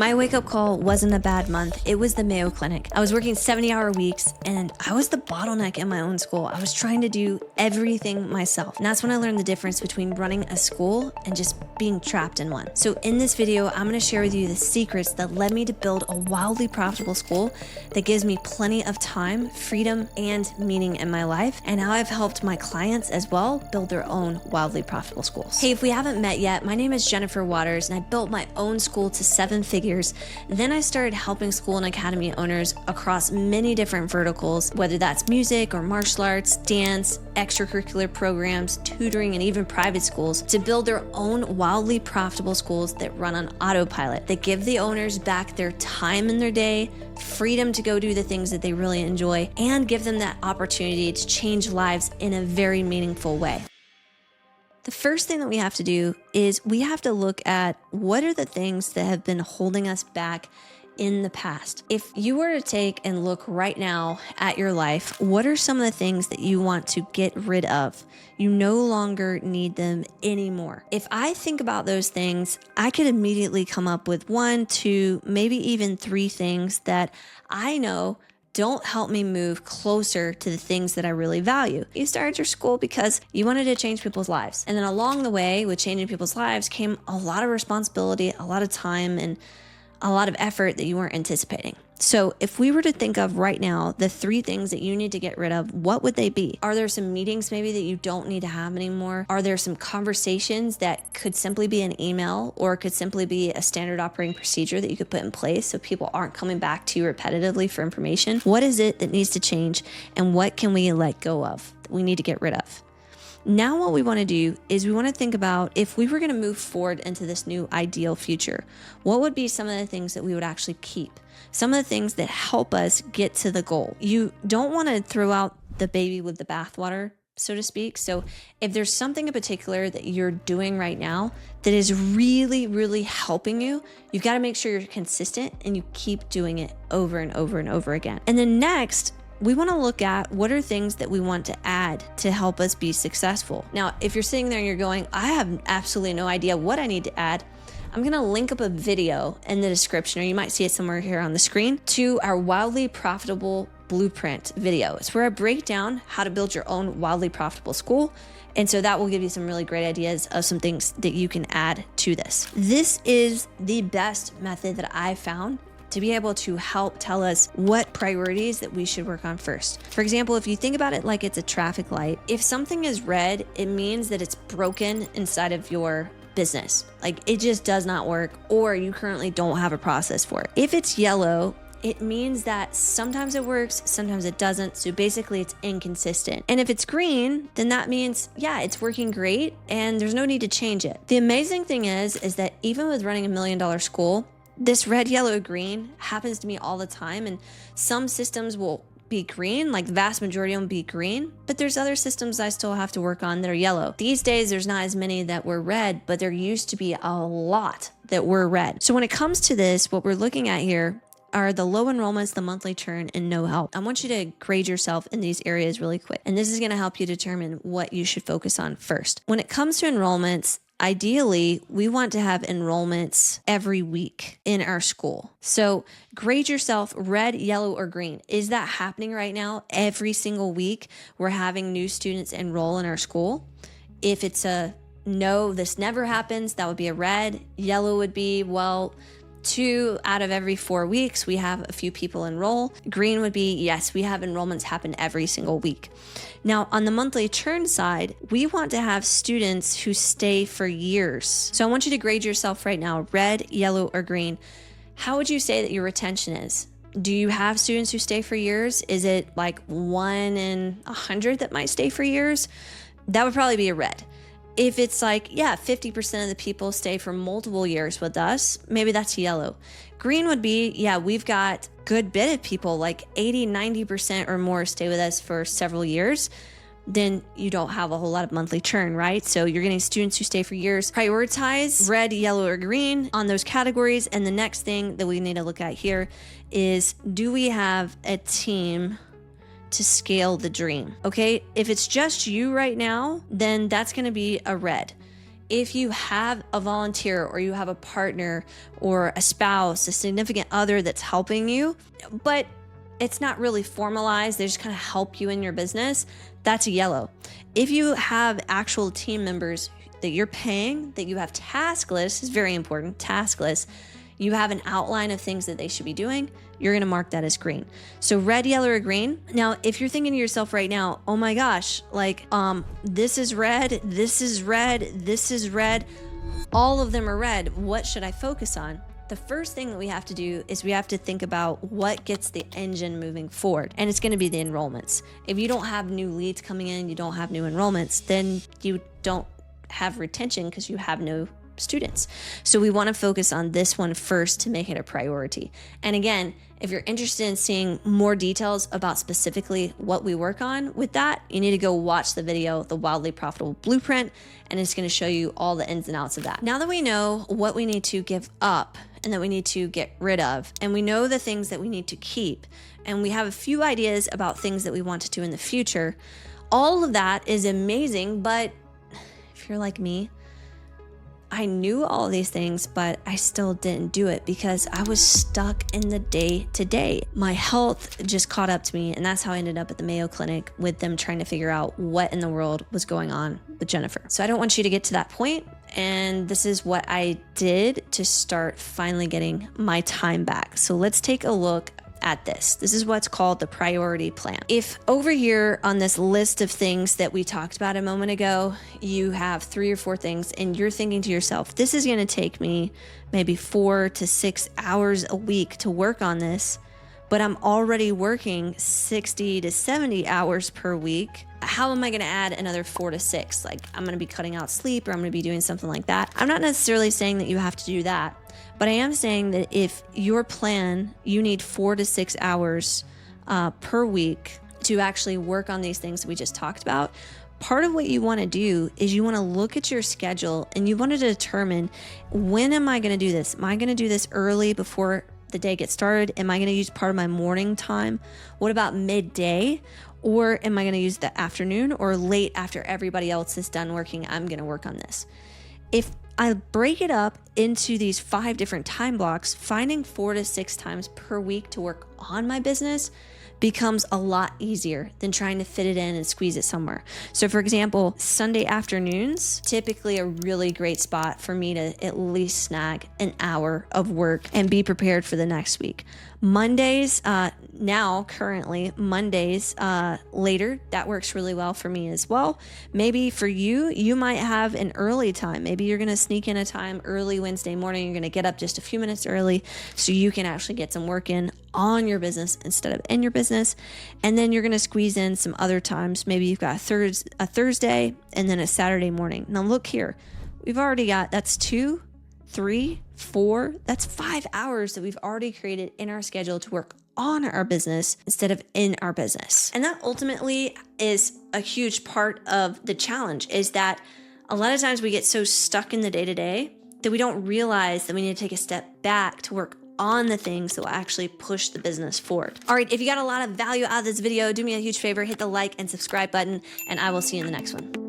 My wake-up call wasn't a bad month. It was the Mayo Clinic. I was working 70-hour weeks and I was the bottleneck in my own school. I was trying to do everything myself. And that's when I learned the difference between running a school and just being trapped in one. So in this video, I'm gonna share with you the secrets that led me to build a wildly profitable school that gives me plenty of time, freedom, and meaning in my life, and how I've helped my clients as well build their own wildly profitable schools. Hey, if we haven't met yet, my name is Jennifer Waters and I built my own school to 7 figures. Then I started helping school and academy owners across many different verticals, whether that's music or martial arts, dance, extracurricular programs, tutoring, and even private schools, to build their own wildly profitable schools that run on autopilot, that give the owners back their time in their day, freedom to go do the things that they really enjoy, and give them that opportunity to change lives in a very meaningful way. The first thing that we have to do is we have to look at what are the things that have been holding us back in the past. If you were to take and look right now at your life, what are some of the things that you want to get rid of? You no longer need them anymore. If I think about those things, I could immediately come up with 1, 2, maybe even 3 things that I know don't help me move closer to the things that I really value. You started your school because you wanted to change people's lives. And then along the way with changing people's lives came a lot of responsibility, a lot of time, and a lot of effort that you weren't anticipating. So if we were to think of right now, the 3 things that you need to get rid of, what would they be? Are there some meetings maybe that you don't need to have anymore? Are there some conversations that could simply be an email or could simply be a standard operating procedure that you could put in place so people aren't coming back to you repetitively for information? What is it that needs to change and what can we let go of that we need to get rid of? Now what we want to do is we want to think about if we were going to move forward into this new ideal future, what would be some of the things that we would actually keep? Some of the things that help us get to the goal. You don't want to throw out the baby with the bathwater, so to speak. So if there's something in particular that you're doing right now that is really, really helping you, you've got to make sure you're consistent and you keep doing it over and over and over again. And then next, we want to look at what are things that we want to add to help us be successful. Now, if you're sitting there and you're going, I have absolutely no idea what I need to add, I'm going to link up a video in the description, or you might see it somewhere here on the screen, to our wildly profitable blueprint video. It's where I break down how to build your own wildly profitable school. And so that will give you some really great ideas of some things that you can add to this. This is the best method that I found to be able to help tell us what priorities that we should work on first. For example, if you think about it like it's a traffic light, if something is red, it means that it's broken inside of your business. Like it just does not work, or you currently don't have a process for it. If it's yellow, it means that sometimes it works, sometimes it doesn't. So basically it's inconsistent. And if it's green, then that means, yeah, it's working great and there's no need to change it. The amazing thing is that even with running $1 million school, this red, yellow, green happens to me all the time. And some systems will be green, like the vast majority of them be green, but there's other systems I still have to work on that are yellow. These days, there's not as many that were red, but there used to be a lot that were red. So when it comes to this, what we're looking at here are the low enrollments, the monthly churn, and no help. I want you to grade yourself in these areas really quick. And this is going to help you determine what you should focus on first. When it comes to enrollments, ideally, we want to have enrollments every week in our school. So grade yourself red, yellow, or green. Is that happening right now? Every single week, we're having new students enroll in our school. If it's a no, this never happens, that would be a red. Yellow would be, well, 2 out of every 4 weeks, we have a few people enroll. Green would be, yes, we have enrollments happen every single week. Now, on the monthly churn side, we want to have students who stay for years. So I want you to grade yourself right now, red, yellow, or green. How would you say that your retention is? Do you have students who stay for years? Is it like 1 in 100 that might stay for years? That would probably be a red. If it's like, yeah, 50% of the people stay for multiple years with us, maybe that's yellow. Green would be, yeah, we've got a good bit of people, like 80, 90% or more stay with us for several years. Then you don't have a whole lot of monthly churn, right? So you're getting students who stay for years. Prioritize red, yellow, or green on those categories. And the next thing that we need to look at here is, do we have a team to scale the dream? Okay, if it's just you right now, then that's going to be a red. if you have a volunteer or you have a partner or a spouse, a significant other that's helping you, but it's not really formalized, they just kind of help you in your business, that's a yellow. If you have actual team members that you're paying, that you have task lists, is very important, task lists, you have an outline of things that they should be doing, you're gonna mark that as green. So red, yellow, or green. Now, if you're thinking to yourself right now, oh my gosh, like this is red, this is red, this is red, all of them are red, what should I focus on? The first thing that we have to do is we have to think about what gets the engine moving forward. And it's gonna be the enrollments. If you don't have new leads coming in, you don't have new enrollments, then you don't have retention because you have no students. So we want to focus on this one first to make it a priority. And again, if you're interested in seeing more details about specifically what we work on with that, you need to go watch the video, The Wildly Profitable Blueprint, and it's going to show you all the ins and outs of that. Now that we know what we need to give up and that we need to get rid of, and we know the things that we need to keep, and we have a few ideas about things that we want to do in the future, all of that is amazing. But if you're like me, I knew all these things, but I still didn't do it because I was stuck in the day to day. My health just caught up to me, and that's how I ended up at the Mayo Clinic with them trying to figure out what in the world was going on with Jennifer. So I don't want you to get to that point, and this is what I did to start finally getting my time back. So let's take a look at this. This is what's called the priority plan. If over here on this list of things that we talked about a moment ago, you have 3 or 4 things and you're thinking to yourself, this is going to take me maybe 4 to 6 hours a week to work on this, but I'm already working 60 to 70 hours per week. How am I going to add another 4 to 6? Like, I'm going to be cutting out sleep, or I'm going to be doing something like that. I'm not necessarily saying that you have to do that, but I am saying that if your plan, you need 4 to 6 hours per week to actually work on these things that we just talked about, part of what you want to do is you want to look at your schedule and you want to determine, when am I going to do this? Am I going to do this early before the day gets started? Am I going to use part of my morning time? What about midday? Or am I going to use the afternoon or late after everybody else is done working? I'm going to work on this. If I break it up into these 5 different time blocks, finding 4 to 6 times per week to work on my business becomes a lot easier than trying to fit it in and squeeze it somewhere. So for example, Sunday afternoons, typically a really great spot for me to at least snag an hour of work and be prepared for the next week. Mondays, currently Mondays later, that works really well for me as well. Maybe for you, you might have an early time. Maybe you're gonna sneak in a time early Wednesday morning. You're gonna get up just a few minutes early so you can actually get some work in on your business instead of in your business. And then you're gonna squeeze in some other times. Maybe you've got a Thursday and then a Saturday morning. Now look here, we've already got, that's 2, 3, 4, that's 5 hours that we've already created in our schedule to work on our business instead of in our business. And that ultimately is a huge part of the challenge, is that a lot of times we get so stuck in the day-to-day that we don't realize that we need to take a step back to work on the things that will actually push the business forward. All right, if you got a lot of value out of this video, do me a huge favor, hit the like and subscribe button, and I will see you in the next one.